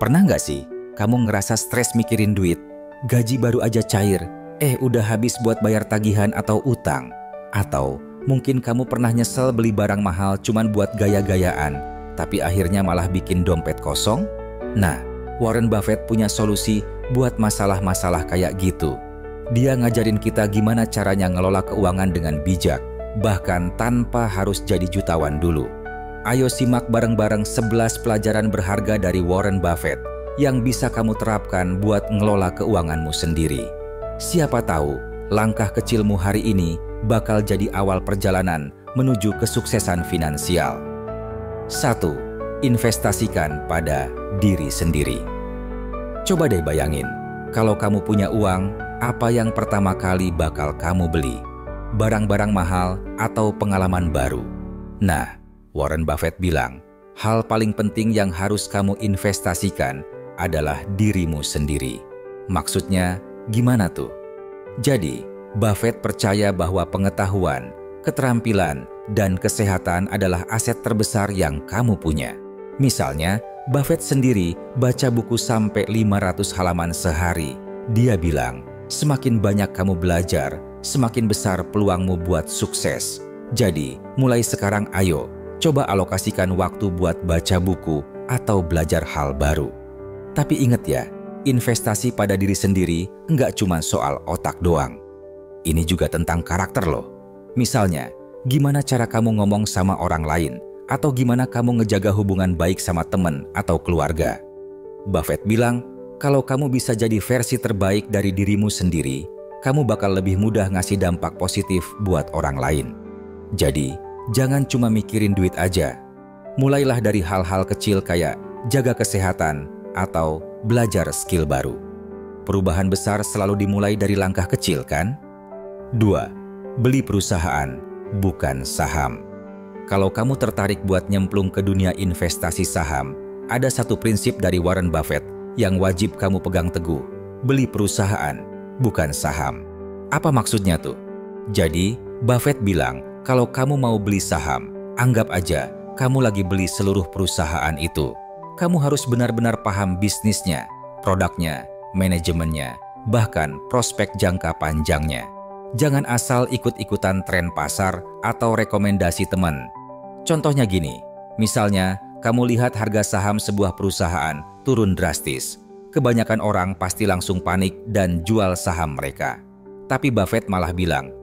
Pernah nggak sih kamu ngerasa stres mikirin duit? Gaji baru aja cair, udah habis buat bayar tagihan atau utang. Atau mungkin kamu pernah nyesel beli barang mahal cuman buat gaya-gayaan, tapi akhirnya malah bikin dompet kosong? Nah, Warren Buffett punya solusi buat masalah-masalah kayak gitu. Dia ngajarin kita gimana caranya ngelola keuangan dengan bijak, bahkan tanpa harus jadi jutawan dulu. Ayo simak bareng-bareng 11 pelajaran berharga dari Warren Buffett yang bisa kamu terapkan buat ngelola keuanganmu sendiri. Siapa tahu langkah kecilmu hari ini bakal jadi awal perjalanan menuju kesuksesan finansial. 1. Investasikan pada diri sendiri. Coba deh bayangin, kalau kamu punya uang, apa yang pertama kali bakal kamu beli? Barang-barang mahal atau pengalaman baru? Nah, Warren Buffett bilang, hal paling penting yang harus kamu investasikan adalah dirimu sendiri. Maksudnya, gimana tuh? Jadi, Buffett percaya bahwa pengetahuan, keterampilan, dan kesehatan adalah aset terbesar yang kamu punya. Misalnya, Buffett sendiri baca buku sampai 500 halaman sehari. Dia bilang, semakin banyak kamu belajar, semakin besar peluangmu buat sukses. Jadi, mulai sekarang ayo, coba alokasikan waktu buat baca buku atau belajar hal baru. Tapi ingat ya, investasi pada diri sendiri nggak cuma soal otak doang. Ini juga tentang karakter loh. Misalnya, gimana cara kamu ngomong sama orang lain, atau gimana kamu ngejaga hubungan baik sama teman atau keluarga. Buffett bilang, kalau kamu bisa jadi versi terbaik dari dirimu sendiri, kamu bakal lebih mudah ngasih dampak positif buat orang lain. Jadi, jangan cuma mikirin duit aja. Mulailah dari hal-hal kecil kayak jaga kesehatan atau belajar skill baru. Perubahan besar selalu dimulai dari langkah kecil, kan? 2. Beli perusahaan, bukan saham. Kalau kamu tertarik buat nyemplung ke dunia investasi saham, ada satu prinsip dari Warren Buffett yang wajib kamu pegang teguh. Beli perusahaan, bukan saham. Apa maksudnya tuh? Jadi, Buffett bilang, kalau kamu mau beli saham, anggap aja kamu lagi beli seluruh perusahaan itu. Kamu harus benar-benar paham bisnisnya, produknya, manajemennya, bahkan prospek jangka panjangnya. Jangan asal ikut-ikutan tren pasar atau rekomendasi teman. Contohnya gini, misalnya kamu lihat harga saham sebuah perusahaan turun drastis. Kebanyakan orang pasti langsung panik dan jual saham mereka. Tapi Buffett malah bilang,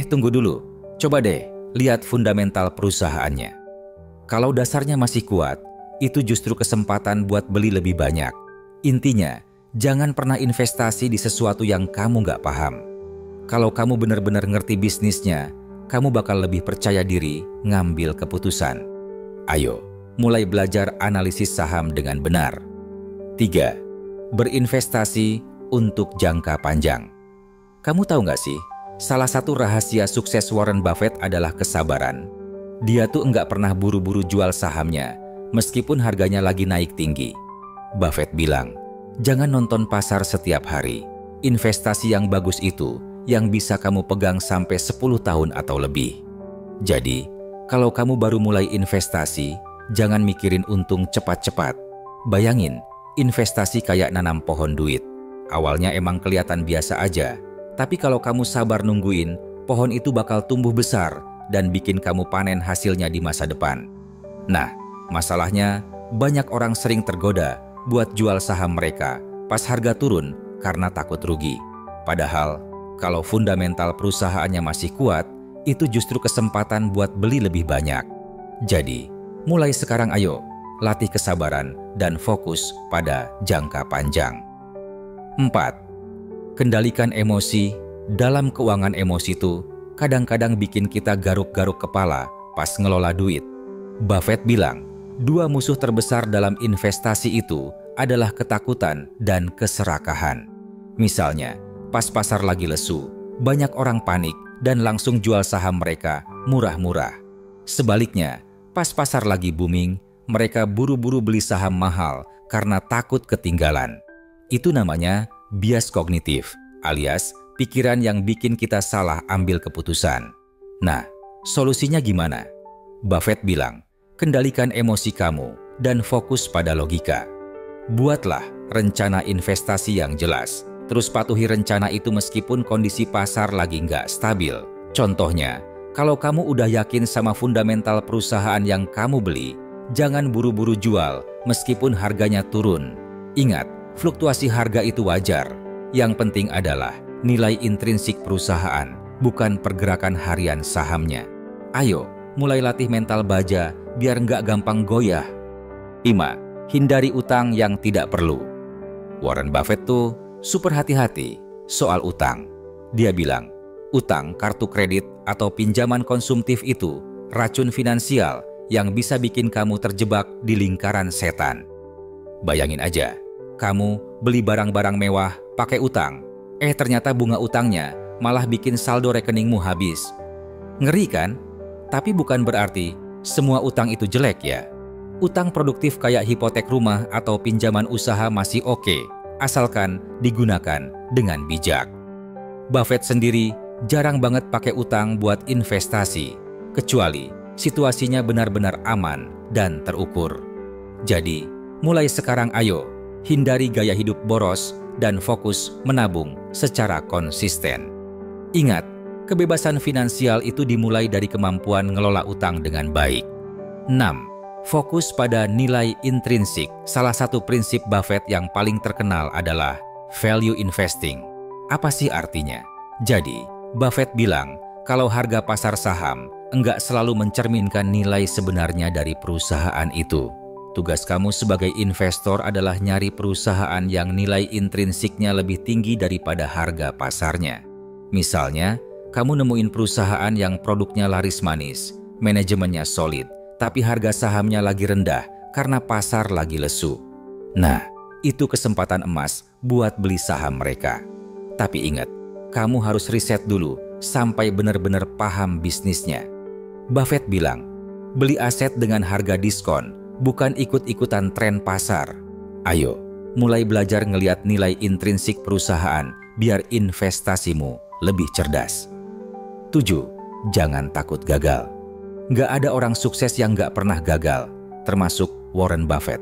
tunggu dulu. Coba deh, lihat fundamental perusahaannya. Kalau dasarnya masih kuat, itu justru kesempatan buat beli lebih banyak. Intinya, jangan pernah investasi di sesuatu yang kamu nggak paham. Kalau kamu benar-benar ngerti bisnisnya, kamu bakal lebih percaya diri ngambil keputusan. Ayo, mulai belajar analisis saham dengan benar. 3. Berinvestasi untuk jangka panjang. Kamu tahu nggak sih? Salah satu rahasia sukses Warren Buffett adalah kesabaran. Dia tuh nggak pernah buru-buru jual sahamnya, meskipun harganya lagi naik tinggi. Buffett bilang, jangan nonton pasar setiap hari. Investasi yang bagus itu, yang bisa kamu pegang sampai 10 tahun atau lebih. Jadi, kalau kamu baru mulai investasi, jangan mikirin untung cepat-cepat. Bayangin, investasi kayak nanam pohon duit. Awalnya emang kelihatan biasa aja, tapi kalau kamu sabar nungguin, pohon itu bakal tumbuh besar dan bikin kamu panen hasilnya di masa depan. Nah, masalahnya banyak orang sering tergoda buat jual saham mereka pas harga turun karena takut rugi. Padahal, kalau fundamental perusahaannya masih kuat, itu justru kesempatan buat beli lebih banyak. Jadi, mulai sekarang ayo, latih kesabaran dan fokus pada jangka panjang. 4. Kendalikan emosi. Dalam keuangan emosi itu kadang-kadang bikin kita garuk-garuk kepala pas ngelola duit. Buffett bilang, 2 musuh terbesar dalam investasi itu adalah ketakutan dan keserakahan. Misalnya, pas pasar lagi lesu, banyak orang panik dan langsung jual saham mereka murah-murah. Sebaliknya, pas pasar lagi booming, mereka buru-buru beli saham mahal karena takut ketinggalan. Itu namanya bias kognitif, alias pikiran yang bikin kita salah ambil keputusan. Nah, solusinya gimana? Buffett bilang, kendalikan emosi kamu dan fokus pada logika. Buatlah rencana investasi yang jelas. Terus patuhi rencana itu meskipun kondisi pasar lagi nggak stabil. Contohnya, kalau kamu udah yakin sama fundamental perusahaan yang kamu beli, jangan buru-buru jual meskipun harganya turun. Ingat, fluktuasi harga itu wajar. Yang penting adalah nilai intrinsik perusahaan, bukan pergerakan harian sahamnya. Ayo, mulai latih mental baja biar nggak gampang goyah. 5. Hindari utang yang tidak perlu. Warren Buffett tuh super hati-hati soal utang. Dia bilang, utang kartu kredit atau pinjaman konsumtif itu racun finansial yang bisa bikin kamu terjebak di lingkaran setan. Bayangin aja, kamu beli barang-barang mewah pakai utang. Ternyata bunga utangnya malah bikin saldo rekeningmu habis. Ngeri kan? Tapi bukan berarti semua utang itu jelek ya. Utang produktif kayak hipotek rumah atau pinjaman usaha masih oke, asalkan digunakan dengan bijak. Buffett sendiri jarang banget pakai utang buat investasi, kecuali situasinya benar-benar aman dan terukur. Jadi, mulai sekarang ayo, hindari gaya hidup boros dan fokus menabung secara konsisten. Ingat, kebebasan finansial itu dimulai dari kemampuan ngelola utang dengan baik. 6. Fokus pada nilai intrinsik. Salah satu prinsip Buffett yang paling terkenal adalah value investing. Apa sih artinya? Jadi, Buffett bilang kalau harga pasar saham enggak selalu mencerminkan nilai sebenarnya dari perusahaan itu. Tugas kamu sebagai investor adalah nyari perusahaan yang nilai intrinsiknya lebih tinggi daripada harga pasarnya. Misalnya, kamu nemuin perusahaan yang produknya laris manis, manajemennya solid, tapi harga sahamnya lagi rendah karena pasar lagi lesu. Nah, itu kesempatan emas buat beli saham mereka. Tapi ingat, kamu harus riset dulu sampai benar-benar paham bisnisnya. Buffett bilang, beli aset dengan harga diskon, bukan ikut-ikutan tren pasar. Ayo, mulai belajar ngelihat nilai intrinsik perusahaan biar investasimu lebih cerdas. 7. Jangan takut gagal. Nggak ada orang sukses yang nggak pernah gagal, termasuk Warren Buffett.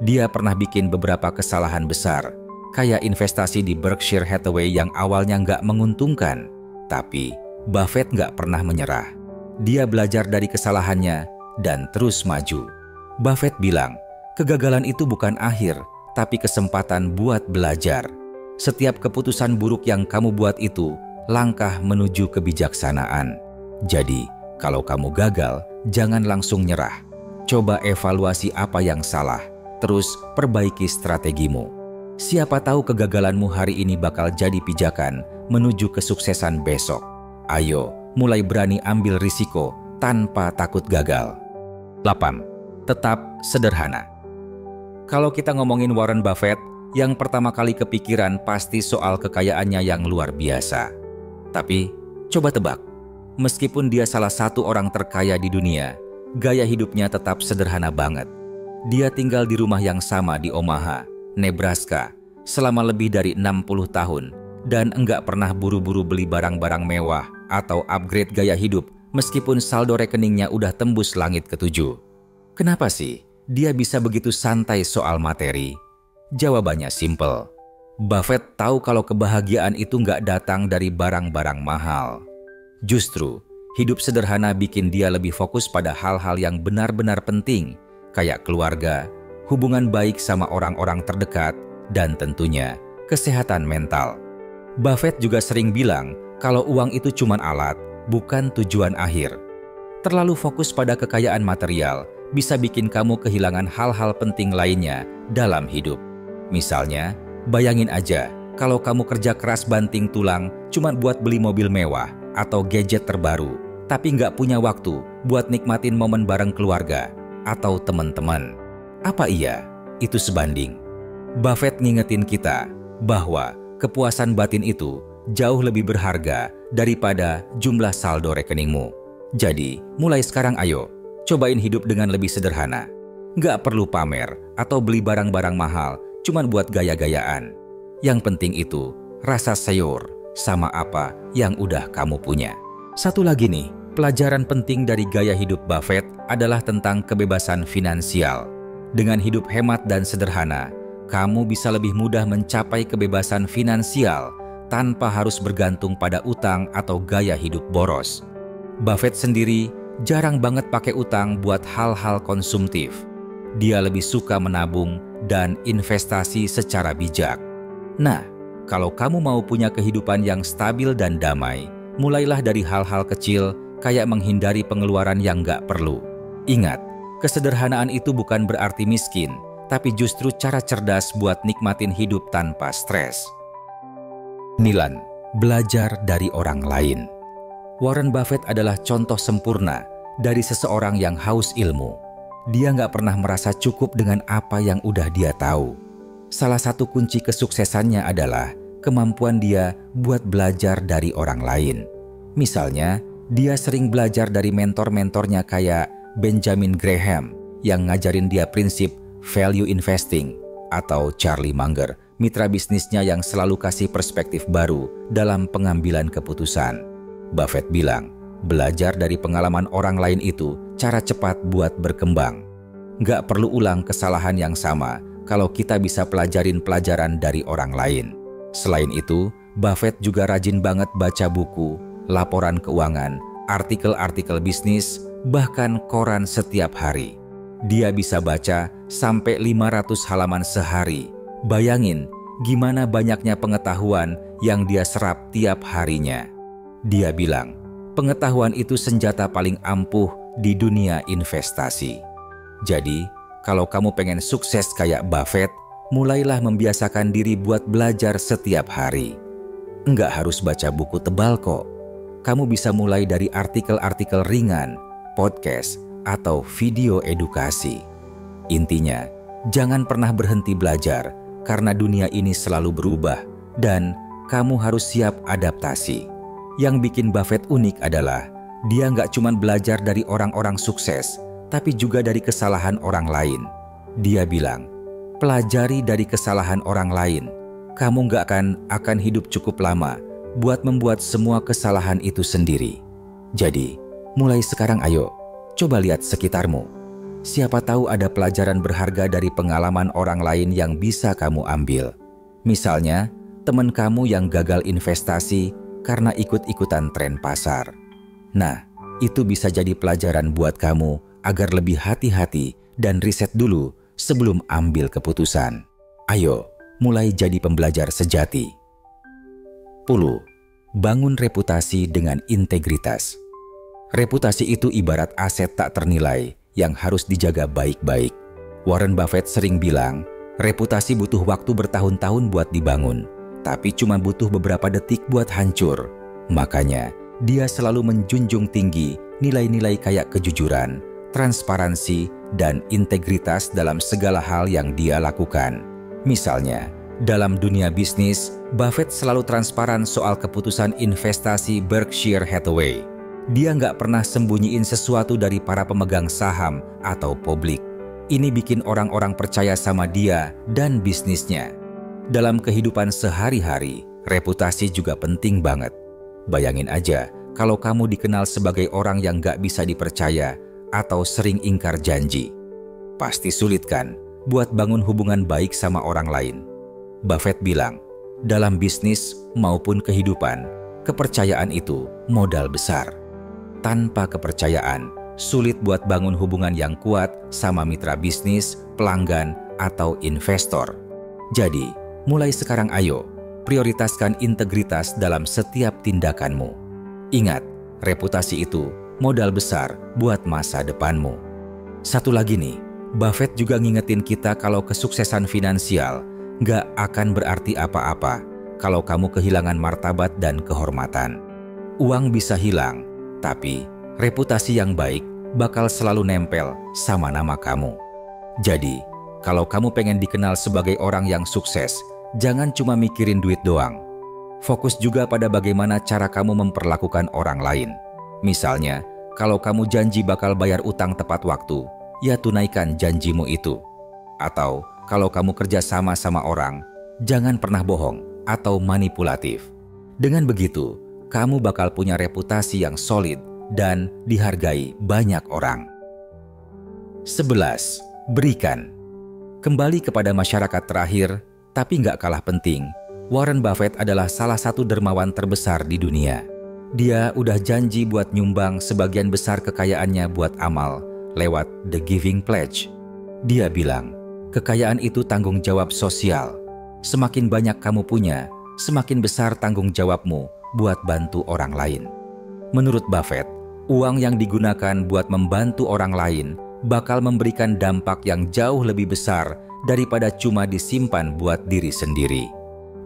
Dia pernah bikin beberapa kesalahan besar, kayak investasi di Berkshire Hathaway yang awalnya nggak menguntungkan. Tapi Buffett nggak pernah menyerah. Dia belajar dari kesalahannya dan terus maju. Buffett bilang, kegagalan itu bukan akhir, tapi kesempatan buat belajar. Setiap keputusan buruk yang kamu buat itu langkah menuju kebijaksanaan. Jadi, kalau kamu gagal, jangan langsung nyerah. Coba evaluasi apa yang salah, terus perbaiki strategimu. Siapa tahu kegagalanmu hari ini bakal jadi pijakan menuju kesuksesan besok. Ayo, mulai berani ambil risiko tanpa takut gagal. 8. Tetap sederhana. Kalau kita ngomongin Warren Buffett, yang pertama kali kepikiran pasti soal kekayaannya yang luar biasa. Tapi, coba tebak. Meskipun dia salah satu orang terkaya di dunia, gaya hidupnya tetap sederhana banget. Dia tinggal di rumah yang sama di Omaha, Nebraska, selama lebih dari 60 tahun dan enggak pernah buru-buru beli barang-barang mewah atau upgrade gaya hidup meskipun saldo rekeningnya udah tembus langit ketujuh. Kenapa sih dia bisa begitu santai soal materi? Jawabannya simple. Buffett tahu kalau kebahagiaan itu enggak datang dari barang-barang mahal. Justru, hidup sederhana bikin dia lebih fokus pada hal-hal yang benar-benar penting, kayak keluarga, hubungan baik sama orang-orang terdekat, dan tentunya kesehatan mental. Buffett juga sering bilang kalau uang itu cuma alat, bukan tujuan akhir. Terlalu fokus pada kekayaan material bisa bikin kamu kehilangan hal-hal penting lainnya dalam hidup. Misalnya, bayangin aja kalau kamu kerja keras banting tulang cuma buat beli mobil mewah atau gadget terbaru, tapi nggak punya waktu buat nikmatin momen bareng keluarga atau teman-teman. Apa iya itu sebanding? Buffett ngingetin kita bahwa kepuasan batin itu jauh lebih berharga daripada jumlah saldo rekeningmu. Jadi, mulai sekarang ayo, cobain hidup dengan lebih sederhana. Nggak perlu pamer atau beli barang-barang mahal cuman buat gaya-gayaan. Yang penting itu rasa sayur sama apa yang udah kamu punya. Satu lagi nih, pelajaran penting dari gaya hidup Buffett adalah tentang kebebasan finansial. Dengan hidup hemat dan sederhana, kamu bisa lebih mudah mencapai kebebasan finansial tanpa harus bergantung pada utang atau gaya hidup boros. Buffett sendiri jarang banget pakai utang buat hal-hal konsumtif. Dia lebih suka menabung dan investasi secara bijak. Nah, kalau kamu mau punya kehidupan yang stabil dan damai, mulailah dari hal-hal kecil kayak menghindari pengeluaran yang nggak perlu. Ingat, kesederhanaan itu bukan berarti miskin, tapi justru cara cerdas buat nikmatin hidup tanpa stres. 9. Belajar dari orang lain. Warren Buffett adalah contoh sempurna dari seseorang yang haus ilmu. Dia nggak pernah merasa cukup dengan apa yang udah dia tahu. Salah satu kunci kesuksesannya adalah kemampuan dia buat belajar dari orang lain. Misalnya, dia sering belajar dari mentor-mentornya kayak Benjamin Graham yang ngajarin dia prinsip value investing, atau Charlie Munger, mitra bisnisnya yang selalu kasih perspektif baru dalam pengambilan keputusan. Buffett bilang, belajar dari pengalaman orang lain itu cara cepat buat berkembang. Nggak perlu ulang kesalahan yang sama kalau kita bisa pelajarin pelajaran dari orang lain. Selain itu, Buffett juga rajin banget baca buku, laporan keuangan, artikel-artikel bisnis, bahkan koran setiap hari. Dia bisa baca sampai 500 halaman sehari. Bayangin gimana banyaknya pengetahuan yang dia serap tiap harinya. Dia bilang, pengetahuan itu senjata paling ampuh di dunia investasi. Jadi, kalau kamu pengen sukses kayak Buffett, mulailah membiasakan diri buat belajar setiap hari. Enggak harus baca buku tebal kok. Kamu bisa mulai dari artikel-artikel ringan, podcast, atau video edukasi. Intinya, jangan pernah berhenti belajar karena dunia ini selalu berubah dan kamu harus siap adaptasi. Yang bikin Buffett unik adalah dia nggak cuma belajar dari orang-orang sukses, tapi juga dari kesalahan orang lain. Dia bilang, pelajari dari kesalahan orang lain. Kamu nggak akan hidup cukup lama buat membuat semua kesalahan itu sendiri. Jadi, mulai sekarang ayo, coba lihat sekitarmu. Siapa tahu ada pelajaran berharga dari pengalaman orang lain yang bisa kamu ambil. Misalnya, teman kamu yang gagal investasi karena ikut-ikutan tren pasar. Nah, itu bisa jadi pelajaran buat kamu agar lebih hati-hati dan riset dulu sebelum ambil keputusan. Ayo, mulai jadi pembelajar sejati. 10. Bangun reputasi dengan integritas. Reputasi itu ibarat aset tak ternilai yang harus dijaga baik-baik. Warren Buffett sering bilang, reputasi butuh waktu bertahun-tahun buat dibangun, tapi cuma butuh beberapa detik buat hancur. Makanya, dia selalu menjunjung tinggi nilai-nilai kayak kejujuran, transparansi, dan integritas dalam segala hal yang dia lakukan. Misalnya, dalam dunia bisnis, Buffett selalu transparan soal keputusan investasi Berkshire Hathaway. Dia nggak pernah sembunyiin sesuatu dari para pemegang saham atau publik. Ini bikin orang-orang percaya sama dia dan bisnisnya. Dalam kehidupan sehari-hari, reputasi juga penting banget. Bayangin aja, kalau kamu dikenal sebagai orang yang nggak bisa dipercaya atau sering ingkar janji. Pasti sulit kan buat bangun hubungan baik sama orang lain. Buffett bilang, dalam bisnis maupun kehidupan, kepercayaan itu modal besar. Tanpa kepercayaan, sulit buat bangun hubungan yang kuat sama mitra bisnis, pelanggan, atau investor. Jadi, mulai sekarang ayo, prioritaskan integritas dalam setiap tindakanmu. Ingat, reputasi itu modal besar buat masa depanmu. Satu lagi nih, Buffett juga ngingetin kita kalau kesuksesan finansial nggak akan berarti apa-apa kalau kamu kehilangan martabat dan kehormatan. Uang bisa hilang, tapi reputasi yang baik bakal selalu nempel sama nama kamu. Jadi, kalau kamu pengen dikenal sebagai orang yang sukses, jangan cuma mikirin duit doang. Fokus juga pada bagaimana cara kamu memperlakukan orang lain. Misalnya, kalau kamu janji bakal bayar utang tepat waktu, ya tunaikan janjimu itu. Atau, kalau kamu kerja sama orang, jangan pernah bohong atau manipulatif. Dengan begitu, kamu bakal punya reputasi yang solid dan dihargai banyak orang. 11. Berikan. Kembali kepada masyarakat terakhir, tapi nggak kalah penting, Warren Buffett adalah salah satu dermawan terbesar di dunia. Dia udah janji buat nyumbang sebagian besar kekayaannya buat amal lewat The Giving Pledge. Dia bilang, kekayaan itu tanggung jawab sosial. Semakin banyak kamu punya, semakin besar tanggung jawabmu buat bantu orang lain. Menurut Buffett, uang yang digunakan buat membantu orang lain bakal memberikan dampak yang jauh lebih besar daripada cuma disimpan buat diri sendiri.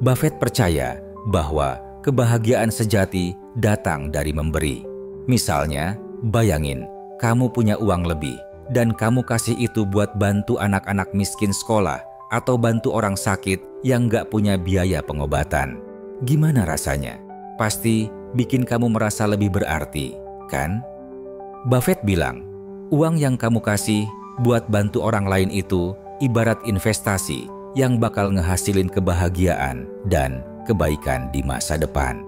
Buffett percaya bahwa kebahagiaan sejati datang dari memberi. Misalnya, bayangin, kamu punya uang lebih dan kamu kasih itu buat bantu anak-anak miskin sekolah atau bantu orang sakit yang nggak punya biaya pengobatan. Gimana rasanya? Pasti bikin kamu merasa lebih berarti, kan? Buffett bilang, uang yang kamu kasih buat bantu orang lain itu ibarat investasi yang bakal ngehasilin kebahagiaan dan kebaikan di masa depan.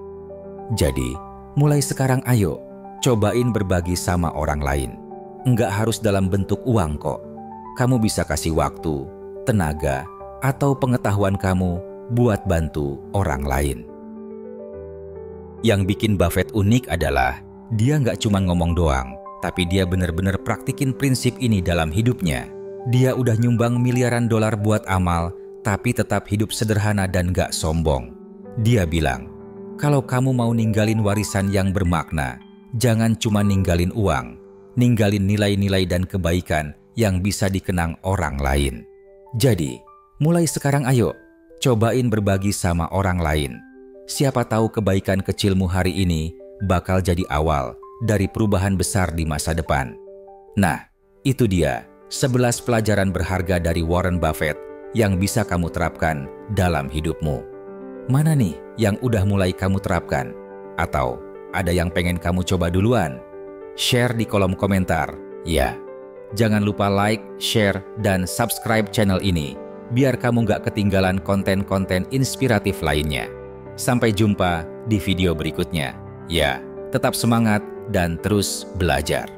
Jadi, mulai sekarang ayo, cobain berbagi sama orang lain. Nggak harus dalam bentuk uang kok. Kamu bisa kasih waktu, tenaga, atau pengetahuan kamu buat bantu orang lain. Yang bikin Buffett unik adalah dia nggak cuma ngomong doang, tapi dia benar-benar praktikin prinsip ini dalam hidupnya. Dia udah nyumbang miliaran dolar buat amal, tapi tetap hidup sederhana dan gak sombong. Dia bilang, kalau kamu mau ninggalin warisan yang bermakna, jangan cuma ninggalin uang, ninggalin nilai-nilai dan kebaikan yang bisa dikenang orang lain. Jadi, mulai sekarang ayo, cobain berbagi sama orang lain. Siapa tahu kebaikan kecilmu hari ini bakal jadi awal dari perubahan besar di masa depan. Nah, itu dia 11 pelajaran berharga dari Warren Buffett yang bisa kamu terapkan dalam hidupmu. Mana nih yang udah mulai kamu terapkan? Atau ada yang pengen kamu coba duluan? Share di kolom komentar, ya. Jangan lupa like, share, dan subscribe channel ini, biar kamu gak ketinggalan konten-konten inspiratif lainnya. Sampai jumpa di video berikutnya. Ya, tetap semangat dan terus belajar.